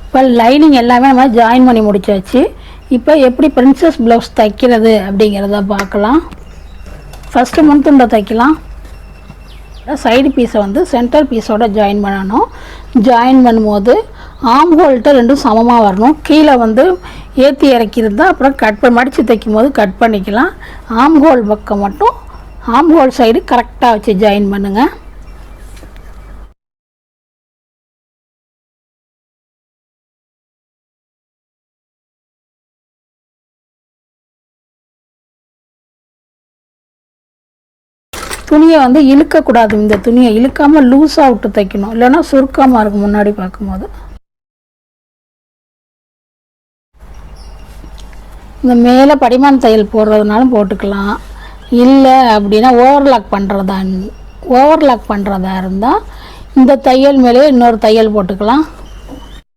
இப்போ லைனிங் எல்லாமே நம்ம ஜாயின் பண்ணி முடிச்சாச்சு. இப்போ எப்படி பிரின்சஸ் ப்ளவுஸ் தைக்கிறது அப்படிங்கிறத பார்க்கலாம். ஃபஸ்ட்டு முன்துண்டை தைக்கலாம். சைடு பீஸை வந்து சென்டர் பீஸோட ஜாயின் பண்ணணும். ஜாயின் பண்ணும்போது ஆம் ஹோல்கிட்ட ரெண்டும் சமமாக வரணும். கீழே வந்து ஏற்றி இறக்கியிருந்தா அப்புறம் மடித்து தைக்கும் போது கட் பண்ணிக்கலாம். ஆம் ஹோல் பக்கம் மட்டும் ஆம் ஹோல் சைடு கரெக்டாக வச்சு ஜாயின் பண்ணுங்கள். துணியை வந்து இழுக்கக்கூடாது. இந்த துணியை இழுக்காமல் லூஸாக விட்டு தைக்கணும், இல்லைன்னா சுருக்கமாக இருக்கும் முன்னாடி பார்க்கும்போது. இந்த மேலே படிமான் தையல் போடுறதுனாலும் போட்டுக்கலாம். இல்லை அப்படின்னா ஓவர்லாக் பண்ணுறதா இருந்தால் இந்த தையல் மேலே இன்னொரு தையல் போட்டுக்கலாம்.